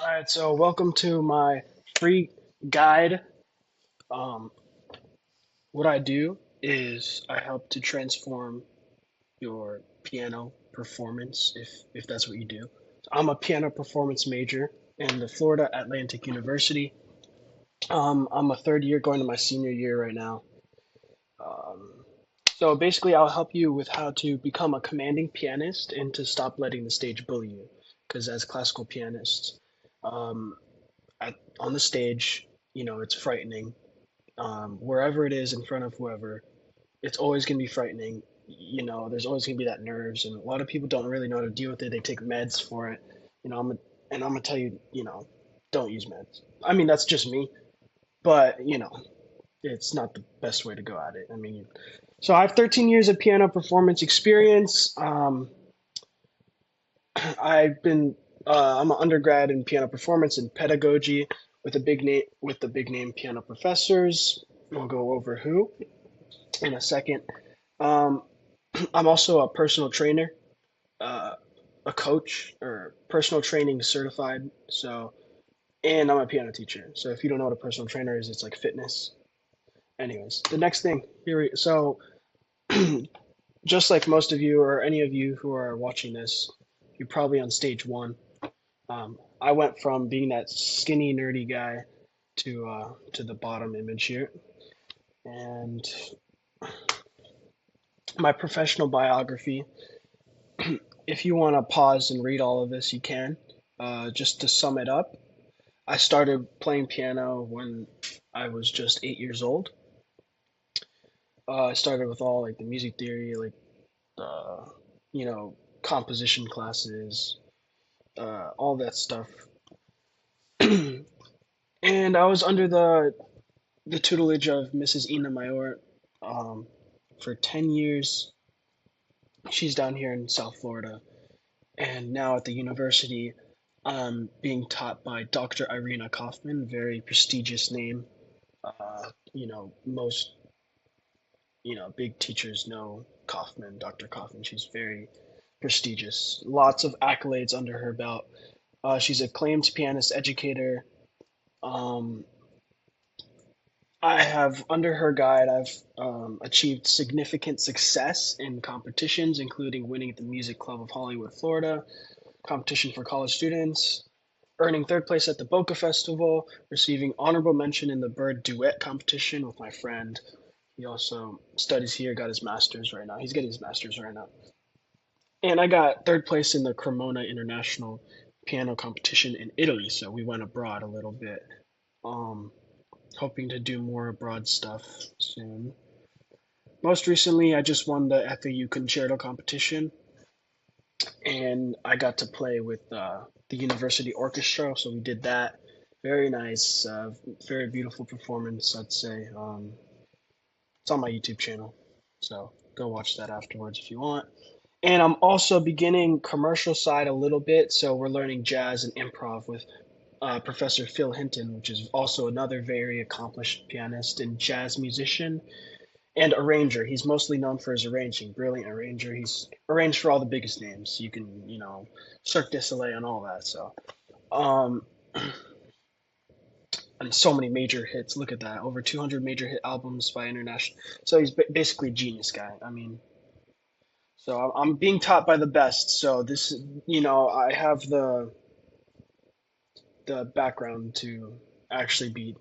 All right, so welcome to my free guide. Um, what I do is I help to transform your piano performance, if that's what you do. I'm a piano performance major in the Florida Atlantic University. I'm a third year going to my senior year right now. Um, so basically, I'll help you with how to become a commanding pianist and to stop letting the stage bully you. Because as classical pianists, um, on the stage, it's frightening. Wherever it is in front of whoever, it's always going to be frightening. There's always going to be that nerves, and a lot of people don't really know how to deal with it. They take meds for it. You know, I'm a, and I'm gonna tell you, don't use meds. I mean, that's just me, but it's not the best way to go at it. I mean, so I have 13 years of piano performance experience. I've been I'm an undergrad in piano performance and pedagogy with the big name piano professors. We'll go over who in a second. Um, I'm also a personal trainer, uh, a coach, or personal training certified. So, and I'm a piano teacher. So if you don't know what a personal trainer is, it's like fitness. Anyways, the next thing here. So just like most of you or any of you who are watching this, you're probably on stage one. I went from being that skinny, nerdy guy to the bottom image here, and my professional biography. If you want to pause and read all of this, you can. Just to sum it up, I started playing piano when I was just 8 years old. I started with all like the music theory, like uh, composition classes, all that stuff. And I was under the tutelage of Mrs. Ina Mayor um, for 10 years. She's down here in South Florida. And now at the university, I'm being taught by Dr. Irina Kaufman, very prestigious name. Most, big teachers know Kaufman, Dr. Kaufman. She's very prestigious. Lots of accolades under her belt. She's a acclaimed pianist educator. Um, I have, under her guide, I've achieved significant success in competitions, including winning at the Music Club of Hollywood, Florida, competition for college students, earning third place at the Boca Festival, receiving honorable mention in the Bird Duet competition with my friend. He also studies here, got his master's right now. He's getting his master's right now. And I got third place in the Cremona International Piano Competition in Italy, so we went abroad a little bit. Um, Hoping to do more abroad stuff soon. Most recently, I just won the FAU Concerto competition, and I got to play with the university orchestra. So we did that. Very nice, very beautiful performance, I'd say. It's on my YouTube channel, so go watch that afterwards if you want. And I'm also beginning commercial side a little bit, so we're learning jazz and improv with Professor Phil Hinton, which is also another very accomplished pianist and jazz musician and arranger. He's mostly known for his arranging, brilliant arranger. He's arranged for all the biggest names. You can, Cirque du Soleil and all that. So, um, and so many major hits. Look at that, over 200 major hit albums by international. So he's basically a genius guy. I mean, so I'm being taught by the best. So this, I have the background to actually be,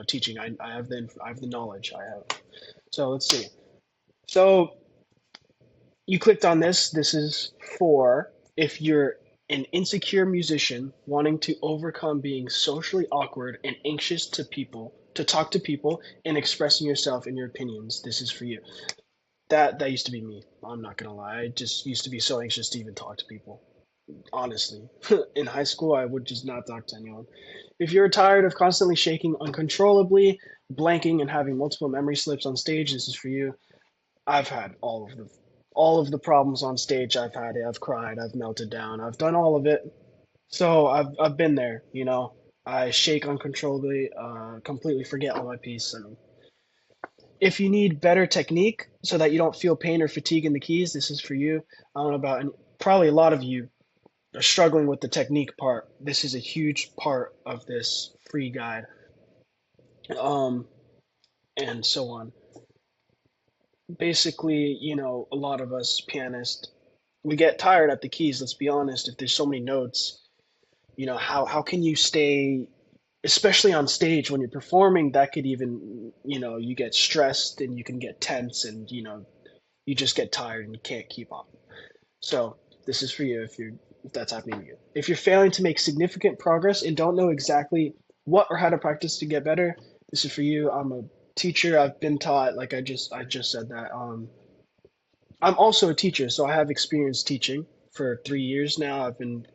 teaching. I have the knowledge. I have. So let's see. So you clicked on this. This is for if you're an insecure musician wanting to overcome being socially awkward and anxious to talk to people and expressing yourself and your opinions. This is for you. That used to be me. I'm not gonna lie. I just used to be so anxious to even talk to people. Honestly, in high school, I would just not talk to anyone. If you're tired of constantly shaking uncontrollably, blanking, and having multiple memory slips on stage, this is for you. I've had all of the problems on stage. I've had it. I've cried. I've melted down. I've done all of it. So I've been there. I shake uncontrollably, completely forget all my piece. And if you need better technique so that you don't feel pain or fatigue in the keys, this is for you. I don't know about, and probably a lot of you. are struggling with the technique part, this is a huge part of this free guide, um, and so on. Basically, a lot of us pianists, we get tired at the keys. Let's be honest. If there's so many notes, how can you stay, especially on stage when you're performing? That could even, you get stressed and you can get tense, and you just get tired and you can't keep up. So this is for you if that's happening to you. If you're failing to make significant progress and don't know exactly what or how to practice to get better, this is for you. I'm a teacher. I've been taught, like I just said that. I'm also a teacher, so I have experience teaching for 3 years now. I've been,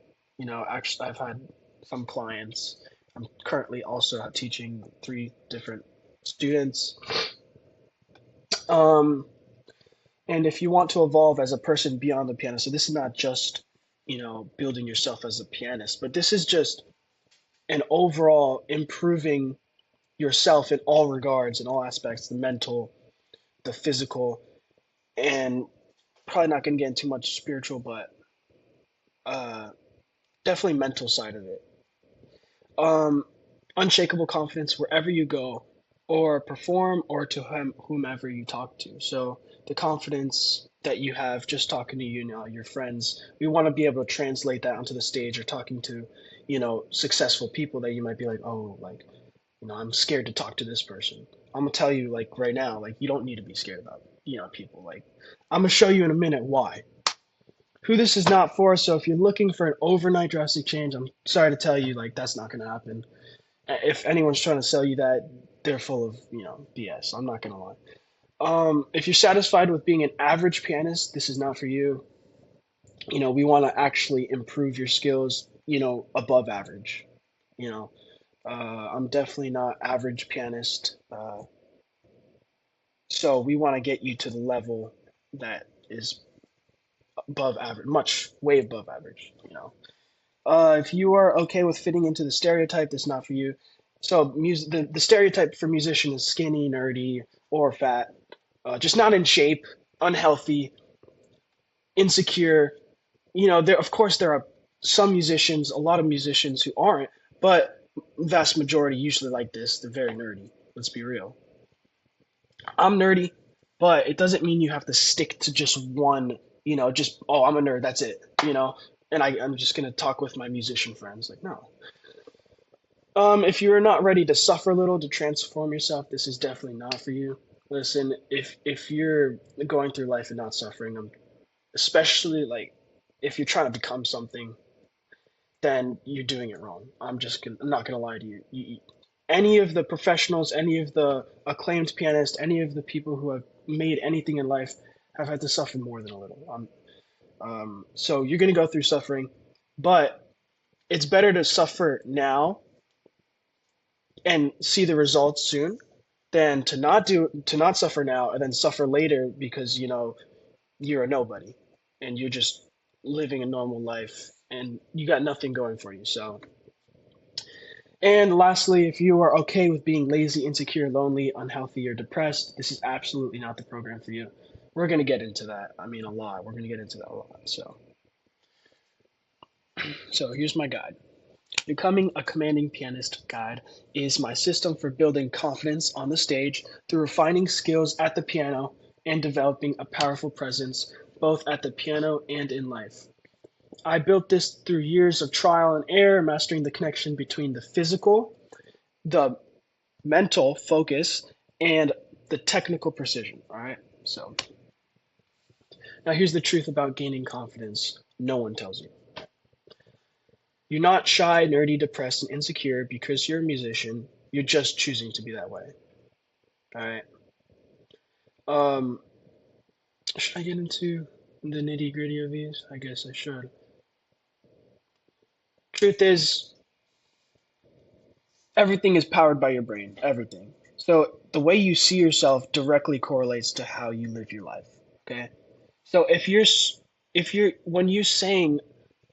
actually, I've had some clients. I'm currently also teaching three different students. Um, and if you want to evolve as a person beyond the piano, so this is not just, building yourself as a pianist, but this is just an overall improving yourself in all regards, in all aspects, the mental, the physical, and probably not going to get into much spiritual, but uh, definitely mental side of it. Um, Unshakable confidence wherever you go, or perform, or to whomever you talk to. So the confidence that you have just talking to your friends, we want to be able to translate that onto the stage or talking to, successful people that you might be like, oh, like, I'm scared to talk to this person. I'm gonna tell you, like, right now, like, you don't need to be scared about, people. Like, I'm gonna show you in a minute why. Who this is not for. So if you're looking for an overnight drastic change, I'm sorry to tell you, like, that's not gonna happen. If anyone's trying to sell you that, they're full of, BS. I'm not gonna lie. If you're satisfied with being an average pianist, this is not for you. We want to actually improve your skills, above average. You know, I'm definitely not average pianist. So we want to get you to the level that is above average, much way above average. If you are okay with fitting into the stereotype, that's not for you. So the stereotype for musician is skinny, nerdy, or fat, just not in shape, unhealthy, insecure. There, of course, there are some musicians, a lot of musicians who aren't, but vast majority usually like this. They're very nerdy. Let's be real. I'm nerdy, but it doesn't mean you have to stick to just one. Just, oh, I'm a nerd. That's it. And I'm just gonna talk with my musician friends. Like, no. If you're not ready to suffer a little to transform yourself, this is definitely not for you. Listen, if you're going through life and not suffering, especially like if you're trying to become something, then you're doing it wrong. I'm not gonna lie to you. Any of the professionals, any of the acclaimed pianists, any of the people who have made anything in life have had to suffer more than a little. So you're gonna go through suffering, but it's better to suffer now and see the results soon than to not suffer now and then suffer later because you're a nobody and you're just living a normal life and you got nothing going for you. So, and lastly, if you are okay with being lazy, insecure, lonely, unhealthy, or depressed, this is absolutely not the program for you. We're going to get into that. I mean, a lot. We're going to get into that a lot. So here's my guide. Becoming a Commanding Pianist Guide is my system for building confidence on the stage through refining skills at the piano and developing a powerful presence both at the piano and in life. I built this through years of trial and error, mastering the connection between the physical, the mental focus, and the technical precision. All right. So now here's the truth about gaining confidence no one tells you. You're not shy, nerdy, depressed, and insecure because you're a musician. You're just choosing to be that way. All right. Um, should I get into the nitty gritty of these? I guess I should. Truth is, everything is powered by your brain. Everything. So the way you see yourself directly correlates to how you live your life. Okay. So if you're when you're saying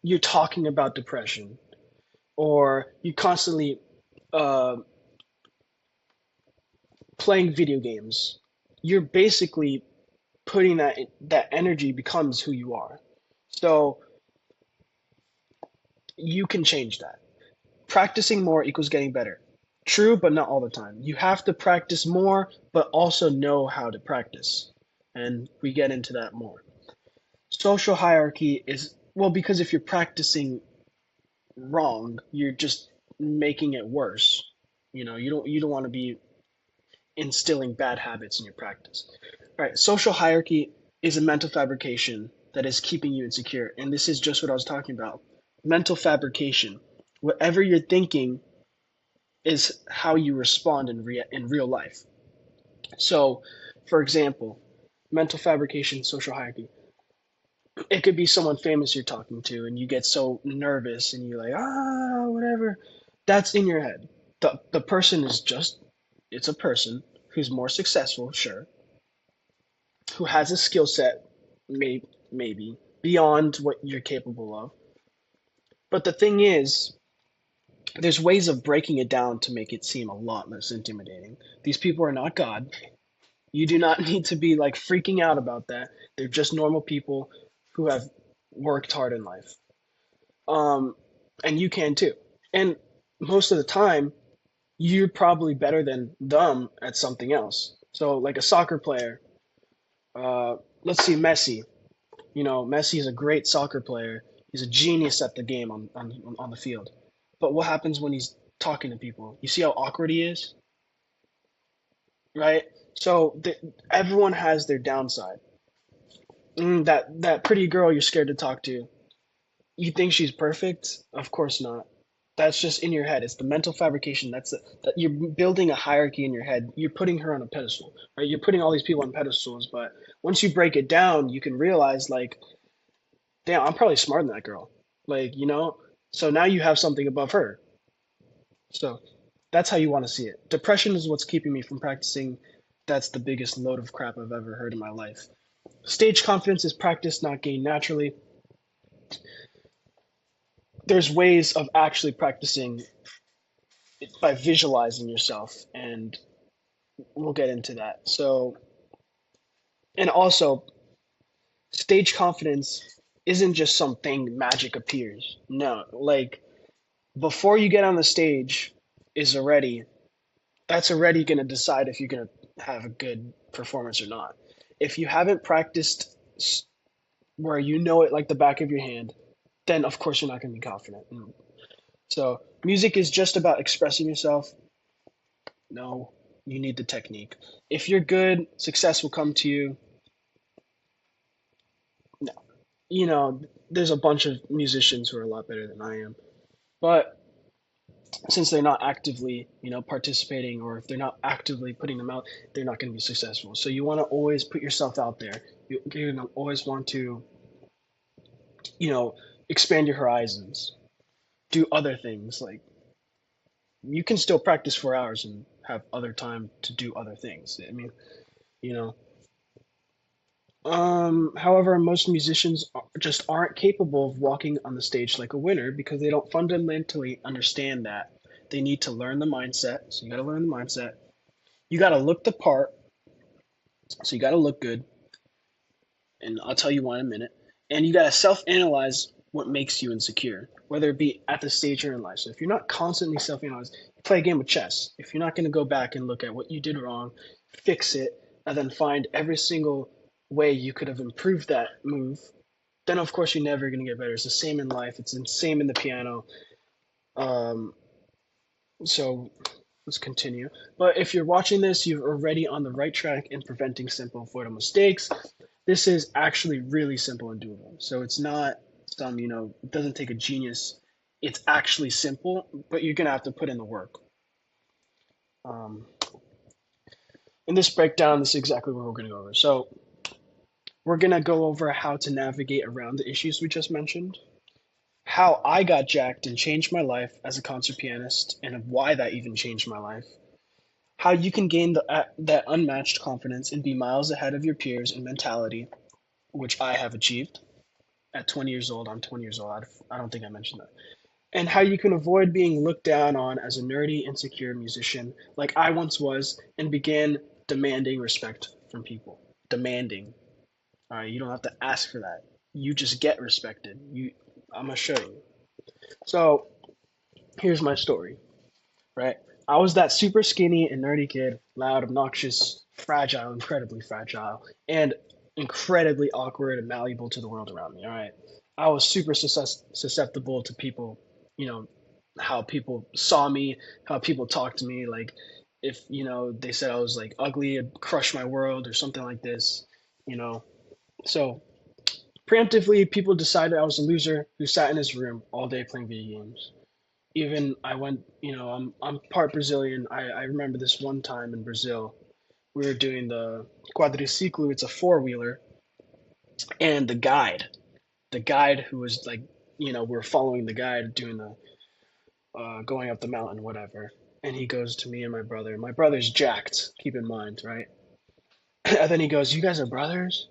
you're talking about depression or you constantly uh, playing video games, you're basically putting that energy becomes who you are. So You can change that. Practicing more equals getting better. True, but not all the time. You have to practice more, but also know how to practice. And we get into that more. Social hierarchy is, well, because if you're practicing wrong, you're just making it worse. You don't want to be instilling bad habits in your practice. All right, social hierarchy is a mental fabrication that is keeping you insecure. And this is just what I was talking about. Mental fabrication. Whatever you're thinking is how you respond in real life. So, for example, mental fabrication, social hierarchy. It could be someone famous you're talking to, and you get so nervous, and you're like, whatever. That's in your head. The person is just, it's a person who's more successful, sure, who has a skill set, maybe beyond what you're capable of. But the thing is, there's ways of breaking it down to make it seem a lot less intimidating. These people are not God. You do not need to be like freaking out about that. They're just normal people who have worked hard in life. Um, and you can too. And most of the time, you're probably better than them at something else. So, like a soccer player, uh, let's see, Messi. Messi is a great soccer player. He's a genius at the game on the field. But what happens when he's talking to people? You see how awkward he is, right? So everyone has their downside. That pretty girl you're scared to talk to, you think she's perfect? Of course not. That's just in your head. It's the mental fabrication. That you're building a hierarchy in your head. You're putting her on a pedestal, right? You're putting all these people on pedestals, but once you break it down, you can realize like, damn, I'm probably smarter than that girl. Like. So now you have something above her. So that's how you want to see it. Depression is what's keeping me from practicing. That's the biggest load of crap I've ever heard in my life. Stage confidence is practiced, not gained naturally. There's ways of actually practicing it by visualizing yourself, and we'll get into that. So, and also, stage confidence isn't just something magic appears. No, like before you get on the stage is already that's already going to decide if you're going to have a good performance or not. If you haven't practiced where you know it like the back of your hand, then of course you're not going to be confident. So, music is just about expressing yourself. No, you need the technique. If you're good, success will come to you. No, there's a bunch of musicians who are a lot better than I am, but since they're not actively, participating, or if they're not actively putting them out, they're not going to be successful. So you want to always put yourself out there. You're going to always want to, you know, expand your horizons, do other things. Like you can still practice 4 hours and have other time to do other things. I mean, you know. However, most musicians just aren't capable of walking on the stage like a winner because they don't fundamentally understand that. They need to learn the mindset. So you got to learn the mindset. You got to look the part. So you got to look good. And I'll tell you why in a minute. And you got to self analyze what makes you insecure, whether it be at the stage or in life. So if you're not constantly self analyzing, play a game of chess. If you're not going to go back and look at what you did wrong, fix it, and then find every single way you could have improved that move, then of course you're never going to get better. It's the same in life. It's the same in the piano. Um, so let's continue. But if you're watching this, you're already on the right track in preventing simple avoidable mistakes. This is actually really simple and doable. So it's not it doesn't take a genius. It's actually simple, but you're going to have to put in the work. Um, in this breakdown, this is exactly what we're going to go over. So we're going to go over how to navigate around the issues we just mentioned, how I got jacked and changed my life as a concert pianist, and why that even changed my life, how you can gain that unmatched confidence and be miles ahead of your peers in mentality, which I have achieved at 20 years old. I'm 20 years old. I don't think I mentioned that. And how you can avoid being looked down on as a nerdy, insecure musician like I once was and began demanding respect from people. Demanding. All right, you don't have to ask for that. You just get respected. I'm gonna show you. So here's my story, right? I was that super skinny and nerdy kid, loud, obnoxious, fragile, incredibly fragile, and incredibly awkward and malleable to the world around me. All right. I was super susceptible to people, you know, how people saw me, how people talked to me. Like, if, they said I was like ugly, it'd crush my world or something like this, you know. So, preemptively, people decided I was a loser who sat in his room all day playing video games. Even I went, I'm part Brazilian. I remember this one time in Brazil, we were doing the quadriciclo. It's a four wheeler, and the guide who was like, we're following the guide doing the going up the mountain, whatever. And he goes to me and my brother. My brother's jacked. Keep in mind, right? And then he goes, "You guys are brothers?"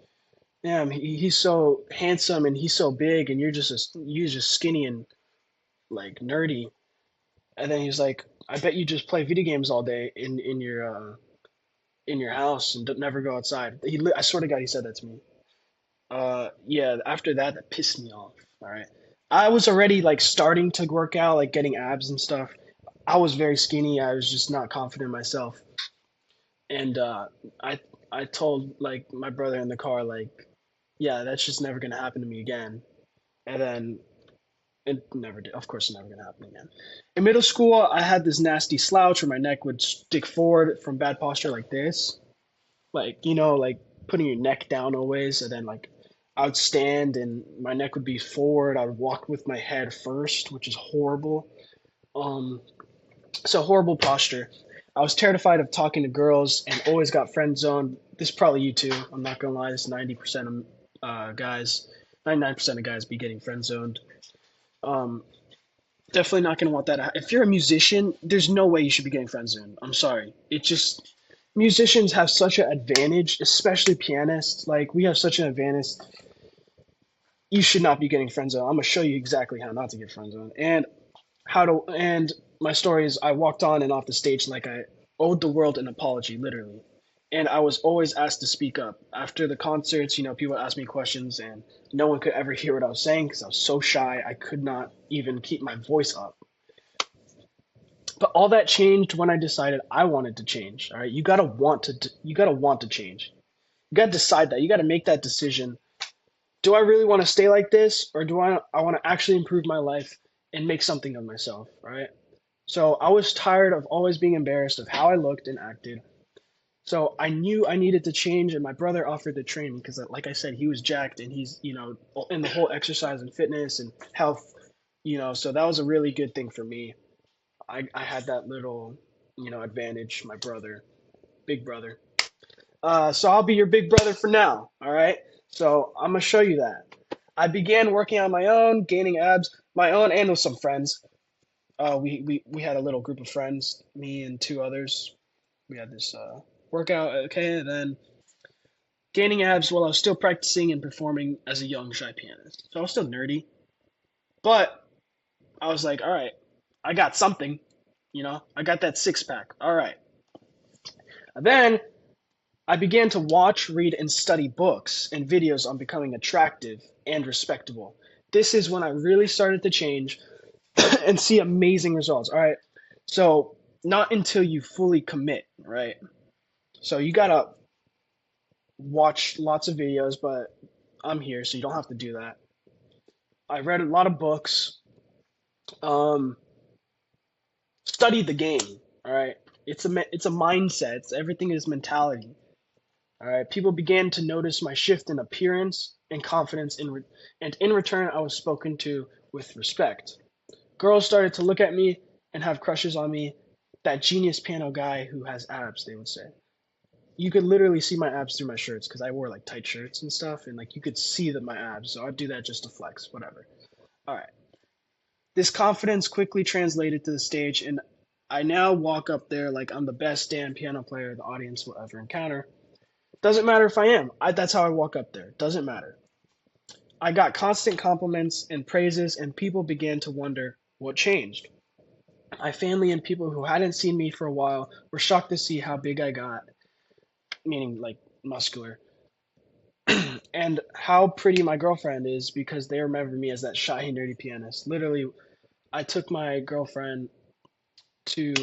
Yeah, he's so handsome and he's so big, and you're just skinny and like nerdy. And then he's like, "I bet you just play video games all day in your house and never go outside." I swear to God, he said that to me. Yeah. After that, that pissed me off. All right, I was already like starting to work out, like getting abs and stuff. I was very skinny. I was just not confident in myself, and I I told like my brother in the car, like, yeah, that's just never gonna happen to me again. And then it never did. Of course, it's never gonna happen again. In middle school, I had this nasty slouch where my neck would stick forward from bad posture like this, like, like putting your neck down always, and then like I would stand and my neck would be forward. I would walk with my head first, which is horrible. Um, so horrible posture. I was terrified of talking to girls and always got friend zoned. This is probably you too. I'm not gonna lie. This 90% of guys, 99% of guys be getting friend zoned. Um, Definitely not gonna want that. If you're a musician, there's no way you should be getting friend zoned. I'm sorry. It just musicians have such an advantage, especially pianists. Like we have such an advantage. You should not be getting friend zoned. I'm gonna show you exactly how not to get friend zoned and how to. And my story is, I walked on and off the stage like I owed the world an apology, literally. And I was always asked to speak up after the concerts. People would ask me questions, and no one could ever hear what I was saying because I was so shy. I could not even keep my voice up. But all that changed when I decided I wanted to change. All right, you gotta want to change. You gotta decide that. You gotta make that decision. Do I really want to stay like this, or do I want to actually improve my life and make something of myself? Right. So I was tired of always being embarrassed of how I looked and acted. So I knew I needed to change, and my brother offered to train me because, like I said, he was jacked and he's, in the whole exercise and fitness and health. So that was a really good thing for me. I had that little, advantage. My brother, big brother. So I'll be your big brother for now. All right. So I'm gonna show you that. I began working on my own, gaining abs, my own, and with some friends. We had a little group of friends, me and two others. We had this workout. Okay, and then gaining abs while I was still practicing and performing as a young shy pianist. So I was still nerdy, but I was like, all right, I got something. I got that six pack. All right. And then I began to watch, read, and study books and videos on becoming attractive and respectable. This is when I really started to change and see amazing results. All right. So, not until you fully commit, right? So, you got to watch lots of videos, but I'm here, so you don't have to do that. I read a lot of books, um, studied the game. All right. It's a mindset. Everything is mentality. All right, people began to notice my shift in appearance and confidence, and in return, I was spoken to with respect. Girls started to look at me and have crushes on me. That genius piano guy who has abs, they would say. You could literally see my abs through my shirts because I wore like tight shirts and stuff, and like you could see that my abs. So I'd do that just to flex, whatever. All right. This confidence quickly translated to the stage, and I now walk up there like I'm the best damn piano player the audience will ever encounter. Doesn't matter if I am. That's how I walk up there. Doesn't matter. I got constant compliments and praises, and people began to wonder what changed. My family and people who hadn't seen me for a while were shocked to see how big I got, meaning like muscular, and how pretty my girlfriend is because they remember me as that shy, nerdy pianist. Literally, I took my girlfriend to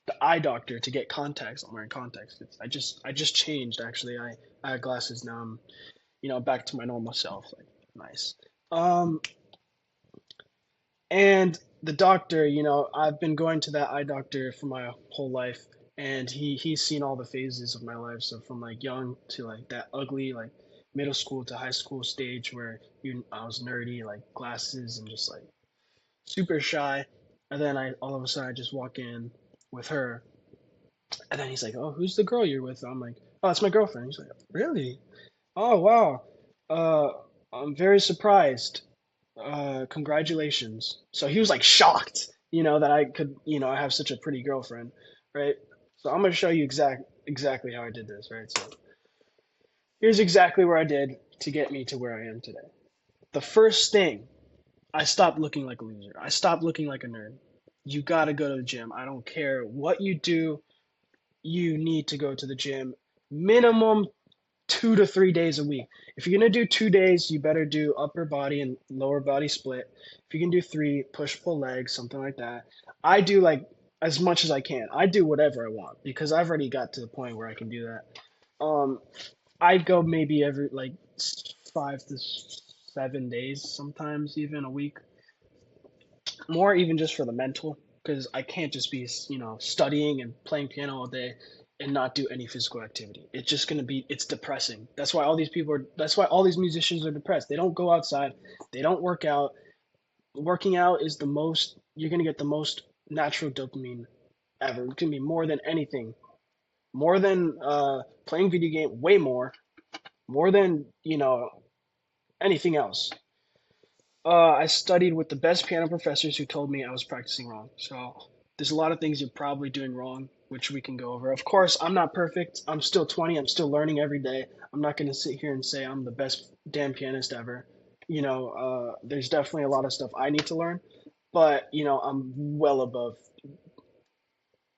the eye doctor to get contacts. I'm wearing contacts. I just changed actually. I have glasses now. I'm back to my normal self. Like nice. Um, and the doctor, I've been going to that eye doctor for my whole life, and he's seen all the phases of my life. So from like young to like that ugly like middle school to high school stage where I was nerdy, like glasses and just like super shy. And then I all of a sudden I just walk in with her, and then he's like, "Oh, who's the girl you're with?" I'm like, "Oh, it's my girlfriend." He's like, "Really? Oh, wow. Uh, I'm very surprised. Congratulations." So he was like shocked, that I could, I have such a pretty girlfriend, right? So I'm gonna show you exactly how I did this, right? So here's exactly where I did to get me to where I am today. The first thing, I stopped looking like a loser. I stopped looking like a nerd. You gotta go to the gym. I don't care what you do, you need to go to the gym minimum 2 to 3 days a week. If you're gonna do 2 days, you better do upper body and lower body split. If you can do three, push pull legs, something like that. I do like as much as I can. I do whatever I want because I've already got to the point where I can do that. Um, I go maybe every like 5 to 7 days, sometimes even a week. More even just for the mental, because I can't just be studying and playing piano all day and not do any physical activity. It's just gonna be it's depressing. That's why all these musicians are depressed. They don't go outside, they don't work out. Working out is the most you're gonna get the most natural dopamine ever. It's gonna be more than anything, more than playing video game, way more than anything else. I studied with the best piano professors who told me I was practicing wrong. So there's a lot of things you're probably doing wrong, which we can go over. Of course, I'm not perfect. I'm still 20. I'm still learning every day. I'm not going to sit here and say I'm the best damn pianist ever. There's definitely a lot of stuff I need to learn, but I'm well above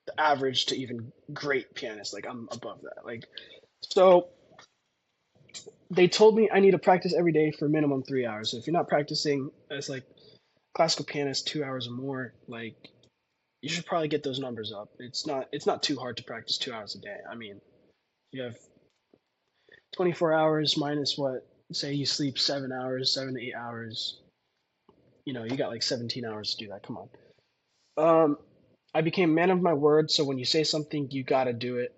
the average to even great pianist. Like I'm above that. Like so they told me I need to practice every day for minimum 3 hours. So if you're not practicing as like classical pianist 2 hours or more, like you should probably get those numbers up. It's not too hard to practice 2 hours a day. I mean, you have 24 hours minus what, say you sleep 7 hours, 7 to 8 hours, you got like 17 hours to do that. Come on. Um, I became man of my word, so when you say something, you gotta do it.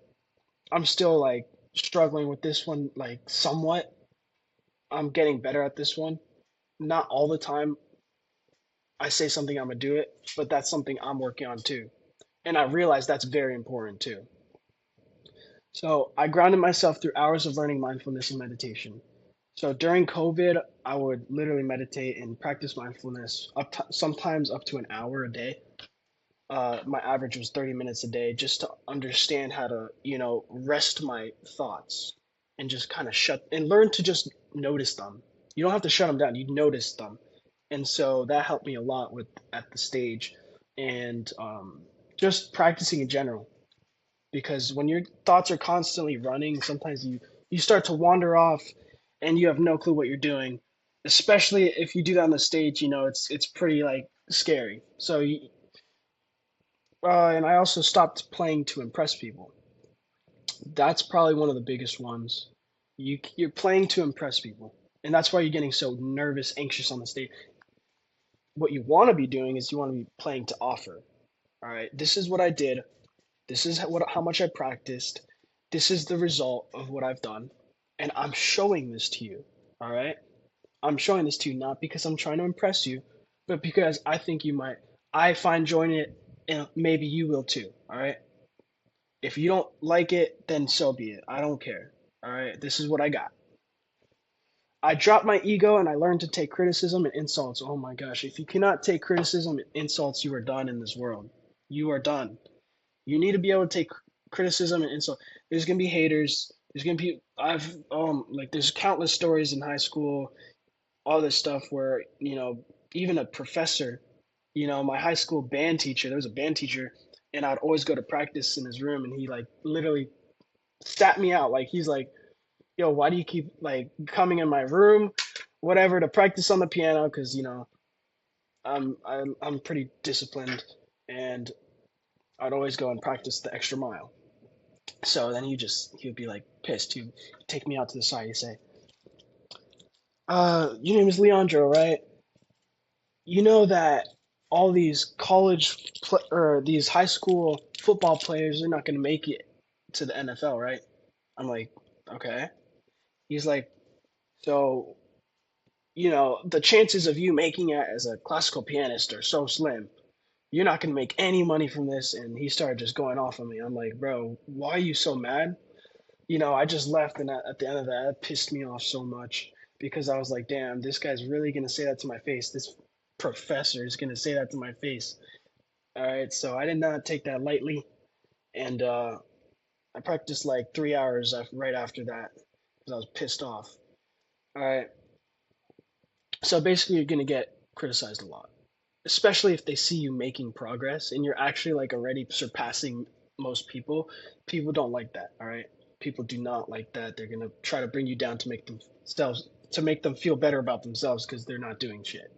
I'm still like struggling with this one, like somewhat. I'm getting better at this one. Not all the time. I say something, I'm gonna do it, but that's something I'm working on too. And I realize that's very important too. So I grounded myself through hours of learning mindfulness and meditation. So during COVID, I would literally meditate and practice mindfulness sometimes up to an hour a day. My average was 30 minutes a day just to understand how to, rest my thoughts and just kind of shut and learn to just notice them. You don't have to shut them down, you notice them. And so that helped me a lot with at the stage and just practicing in general because when your thoughts are constantly running, sometimes you start to wander off and you have no clue what you're doing. Especially if you do that on the stage, it's pretty like scary. So, and I also stopped playing to impress people. That's probably one of the biggest ones. You're playing to impress people, and that's why you're getting so nervous, anxious on the stage. What you want to be doing is you want to be playing to offer. All right, this is what I did. This is how much I practiced. This is the result of what I've done. And I'm showing this to you. All right? I'm showing this to you not because I'm trying to impress you, but because I think you might. I find joy in it, and maybe you will too. All right? If you don't like it, then so be it. I don't care. All right? This is what I got. I dropped my ego and I learned to take criticism and insults. Oh my gosh. If you cannot take criticism and insults, you are done in this world. You are done. You need to be able to take criticism and insult. There's gonna be haters. There's gonna be like there's countless stories in high school, all this stuff where even a professor, my high school band teacher. There was a band teacher, and I'd always go to practice in his room, and he like literally sat me out. Like he's like, "Yo, why do you keep like coming in my room, whatever, to practice on the piano?" Because I'm pretty disciplined, and I'd always go and practice the extra mile. So then he would be like pissed. He'd take me out to the side. He'd say, your name is Leandro, right? You know that all these or these high school football players are not going to make it to the NFL, right?" I'm like, "Okay." He's like, "So, the chances of you making it as a classical pianist are so slim. You're not going to make any money from this." And he started just going off on me. I'm like, "Bro, why are you so mad?" I just left, and at the end of that, it pissed me off so much because I was like, damn, this guy's really gonna say that to my face. This professor is gonna say that to my face. All right, so I did not take that lightly, and I practiced like 3 hours right after that because I was pissed off. All right, so basically, you're gonna get criticized a lot, especially if they see you making progress and you're actually like already surpassing most people. People don't like that. All right, people do not like that. They're gonna try to bring you down to make them feel better about themselves because they're not doing shit.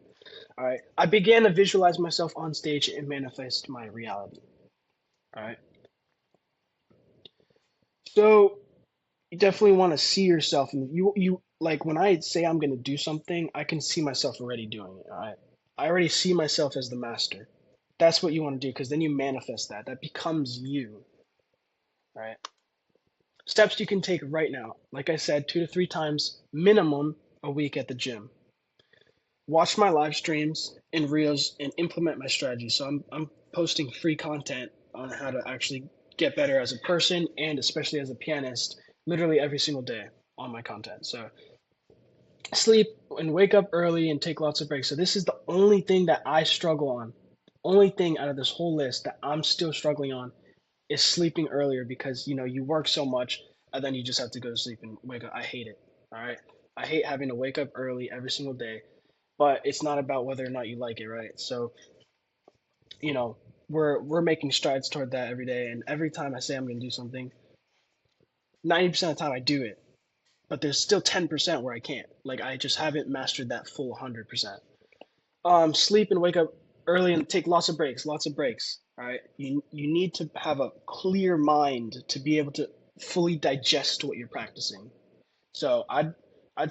All right, I began to visualize myself on stage and manifest my reality. All right, so you definitely want to see yourself, and you like when I say I'm gonna do something, I can see myself already doing it. All right, I already see myself as the master. That's what you want to do because then you manifest that. That becomes you. All right. Steps you can take right now. Like I said, 2 to 3 times minimum a week at the gym. Watch my live streams and reels and implement my strategy. So I'm posting free content on how to actually get better as a person and especially as a pianist literally every single day on my content. So sleep and wake up early and take lots of breaks. So this is the only thing that I struggle on. Only thing out of this whole list that I'm still struggling on is sleeping earlier because you work so much and then you just have to go to sleep and wake up. I hate it. All right. I hate having to wake up early every single day, but it's not about whether or not you like it, right? So, you know, we're making strides toward that every day, and every time I say I'm going to do something, 90% of the time I do it. But there's still 10% where I can't. Like I just haven't mastered that full 100%. Sleep and wake up early and take lots of breaks, lots of breaks. All right. You need to have a clear mind to be able to fully digest what you're practicing. So I'd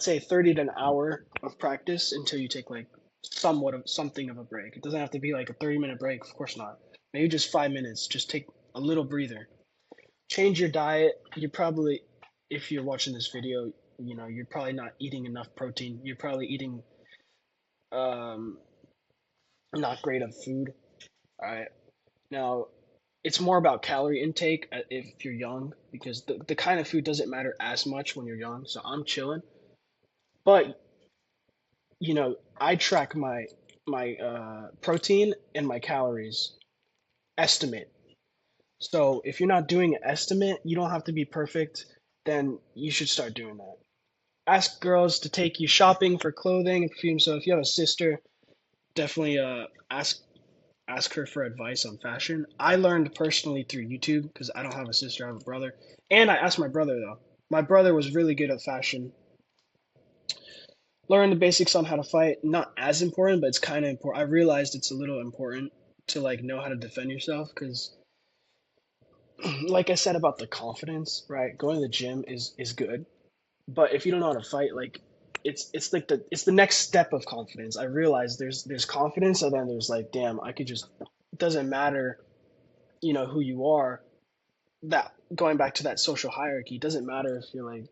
say 30 to an hour of practice until you take like somewhat of something of a break. It doesn't have to be like a 30-minute break, of course not. Maybe just 5 minutes. Just take a little breather. Change your diet. You probably, if you're watching this video, you're probably not eating enough protein. You're probably eating um, not great of food. All right. Now, it's more about calorie intake if you're young because the kind of food doesn't matter as much when you're young. So I'm chilling. But, I track my protein and my calories estimate. So if you're not doing an estimate, you don't have to be perfect, then you should start doing that. Ask girls to take you shopping for clothing and perfume. So if you have a sister, definitely ask her for advice on fashion. I learned personally through YouTube because I don't have a sister, I have a brother. And I asked my brother though. My brother was really good at fashion. Learn the basics on how to fight, not as important, but it's kind of important. I realized it's a little important to like know how to defend yourself because like I said about the confidence, right? Going to the gym is good, but if you don't know how to fight, like it's like the next step of confidence. I realize there's confidence, and then there's like, damn, I could just it doesn't matter, who you are. That going back to that social hierarchy, it doesn't matter if you're like,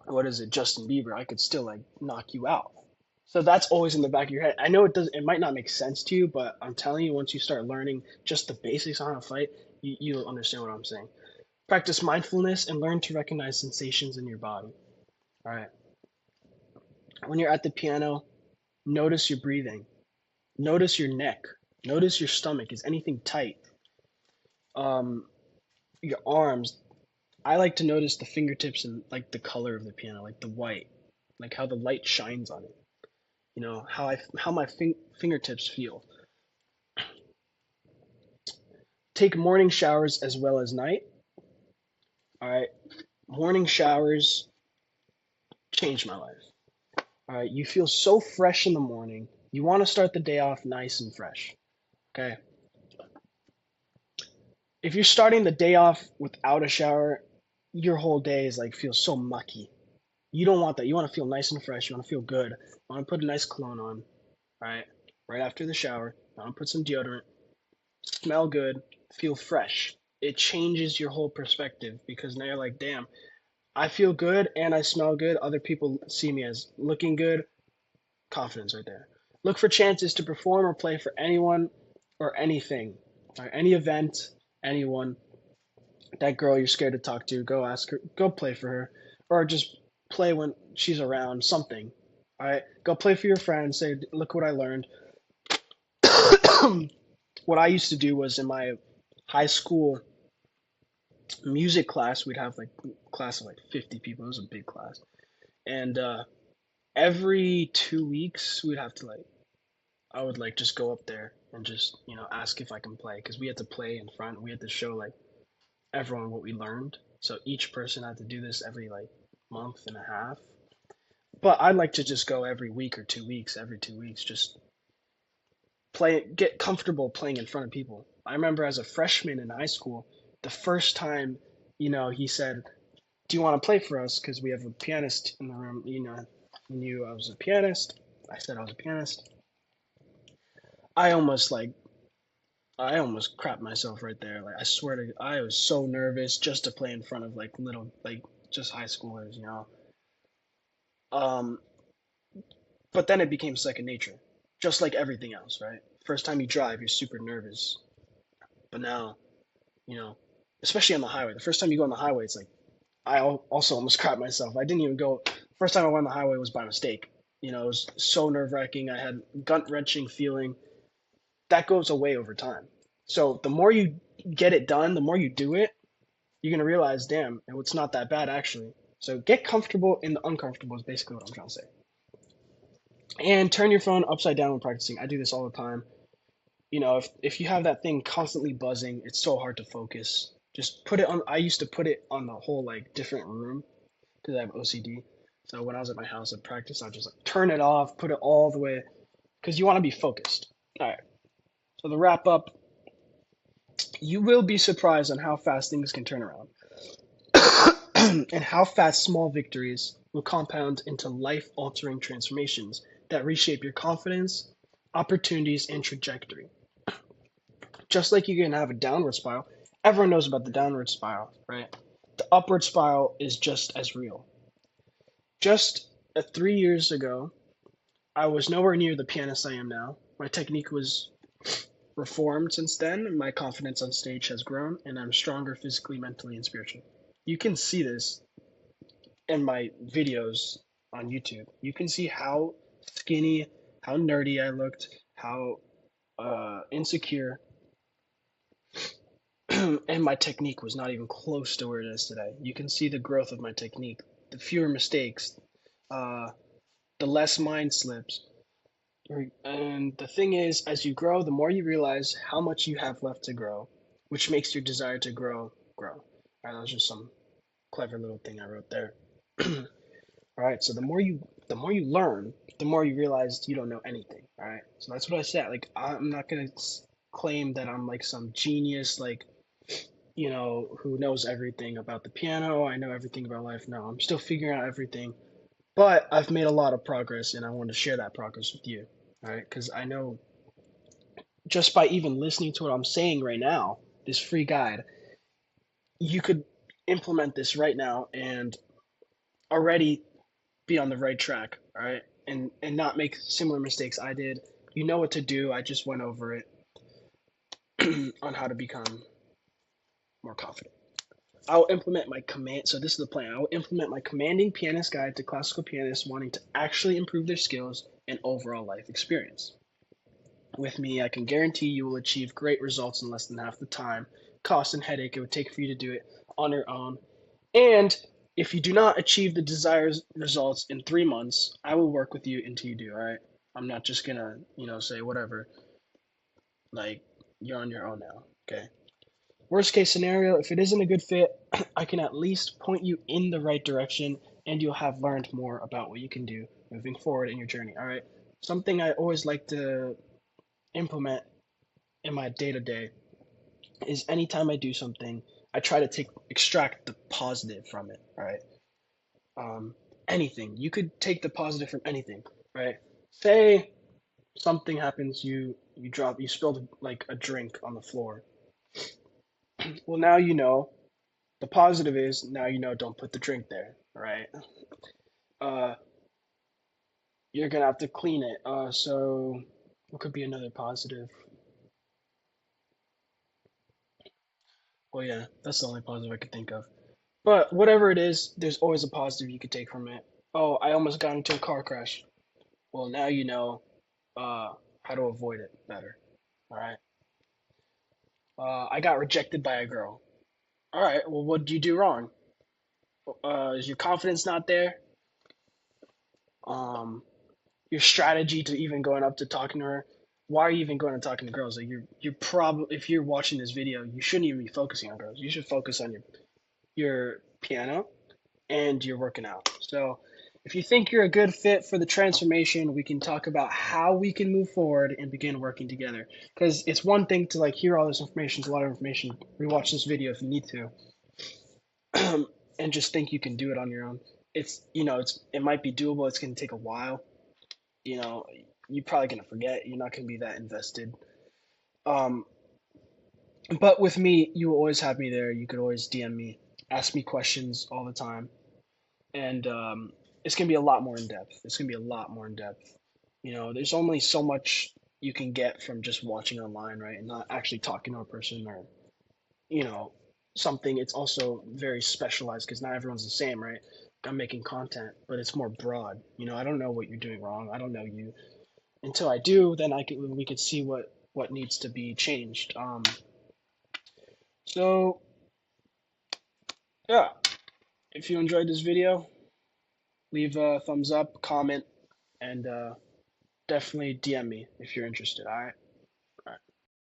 what is it, Justin Bieber? I could still like knock you out. So that's always in the back of your head. I know it might not make sense to you, but I'm telling you, once you start learning just the basics on how to fight, you'll understand what I'm saying. Practice mindfulness and learn to recognize sensations in your body. All right. When you're at the piano, notice your breathing. Notice your neck. Notice your stomach. Is anything tight? Um, your arms. I like to notice the fingertips and like the color of the piano, like the white, like how the light shines on it. How my fingertips feel. Take morning showers as well as night. All right. Morning showers changed my life. All right. You feel so fresh in the morning. You want to start the day off nice and fresh. Okay. If you're starting the day off without a shower, your whole day is like feels so mucky. You don't want that. You want to feel nice and fresh. You want to feel good. You want to put a nice cologne on, right? Right after the shower. You want to put some deodorant. Smell good. Feel fresh. It changes your whole perspective because now you're like, damn, I feel good and I smell good. Other people see me as looking good. Confidence right there. Look for chances to perform or play for anyone or anything, or any event, anyone. That girl you're scared to talk to, go ask her, go play for her, or just play when she's around. Something, all right. Go play for your friend. Say, look what I learned. What I used to do was in my high school music class, we'd have like a class of like 50 people. It was a big class, and every 2 weeks we'd have to like I would like just go up there and just ask if I can play because we had to play in front. We had to show like everyone what we learned. So each person had to do this every like month and a half. But I'd like to just go every week or 2 weeks, every 2 weeks, just play, get comfortable playing in front of people. I remember as a freshman in high school, the first time, he said, "Do you want to play for us? Because we have a pianist in the room." He knew I was a pianist. I said I was a pianist. I almost like I almost crapped myself right there. Like I swear to, I was so nervous just to play in front of like little, like just high schoolers. Um, but then it became second nature, just like everything else, right? First time you drive, you're super nervous, but now, you know, especially on the highway. The first time you go on the highway, it's like also almost crapped myself. I didn't even go. First time I went on the highway was by mistake. It was so nerve wracking. I had gut wrenching feeling that goes away over time. So the more you get it done, the more you do it, you're gonna realize, damn, it's not that bad actually. So get comfortable in the uncomfortable is basically what I'm trying to say. And turn your phone upside down when practicing. I do this all the time. If you have that thing constantly buzzing, it's so hard to focus. Just put it on. I used to put it on the whole like different room because I have OCD. So when I was at my house at practice, I'd just like turn it off, put it all the way because you want to be focused. All right. So the wrap up, you will be surprised on how fast things can turn around and how fast small victories will compound into life altering transformations that reshape your confidence, opportunities, and trajectory. Just like you can have a downward spiral, everyone knows about the downward spiral, right? The upward spiral is just as real. Just 3 years ago, I was nowhere near the pianist I am now. My technique was reformed since then, and my confidence on stage has grown, and I'm stronger physically, mentally, and spiritually. You can see this in my videos on YouTube. You can see how skinny, how nerdy I looked, how insecure, and my technique was not even close to where it is today. You can see the growth of my technique, the fewer mistakes, uh, the less mind slips. And the thing is, as you grow, the more you realize how much you have left to grow, which makes your desire to grow. All right, that was just some clever little thing I wrote there. All right, so the more you learn, the more you realize you don't know anything. All right, so that's what I said. Like I'm not gonna claim that I'm like some genius, like who knows everything about the piano. I know everything about life. No, I'm still figuring out everything, but I've made a lot of progress, and I want to share that progress with you. All right, because I know just by even listening to what I'm saying right now, this free guide, you could implement this right now and already be on the right track, all right? And not make similar mistakes I did. You know what to do. I just went over it on how to become more confident. I'll implement my command. So this is the plan. I will implement my commanding pianist guide to classical pianists wanting to actually improve their skills and overall life experience. With me, I can guarantee you will achieve great results in less than half the time, cost, and headache it would take for you to do it on your own. And if you do not achieve the desired results in 3 months, I will work with you until you do, all right? I'm not just gonna, say whatever. Like, you're on your own now, okay? Worst case scenario, if it isn't a good fit, I can at least point you in the right direction and you'll have learned more about what you can do moving forward in your journey, all right? something I always like to implement in my day to day is anytime I do something, I try to take extract the positive from it, right? Um, anything. You could take the positive from anything, right? Say something happens, you spilled like a drink on the floor. Well, now you know. The positive is now you know don't put the drink there, right? Uh, you're gonna have to clean it. So what could be another positive? Well, yeah, that's the only positive I could think of. But whatever it is, there's always a positive you could take from it. Oh, I almost got into a car crash. Well, now you know uh, how to avoid it better. All right. I got rejected by a girl. All right. Well, what did you do wrong? Is your confidence not there? Um, your strategy to even going up to talking to her. Why are you even going and talking to girls? Like you're probably if you're watching this video, you shouldn't even be focusing on girls. You should focus on your piano and you're working out. So if you think you're a good fit for the transformation, we can talk about how we can move forward and begin working together. Because it's one thing to like hear all this information, it's a lot of information. Rewatch this video if you need to, and just think you can do it on your own. It might be doable. It's going to take a while. You know, you're probably going to forget. You're not going to be that invested. Um, but with me, you will always have me there. You could always DM me, ask me questions all the time, and it's gonna be a lot more in depth. It's gonna be a lot more in depth. There's only so much you can get from just watching online, right, and not actually talking to a person or you know something. It's also very specialized because not everyone's the same, right? I'm making content, but it's more broad. I don't know what you're doing wrong. I don't know you until I do. Then we could see what needs to be changed. So yeah, if you enjoyed this video, leave a thumbs up, comment, and definitely DM me if you're interested. All right.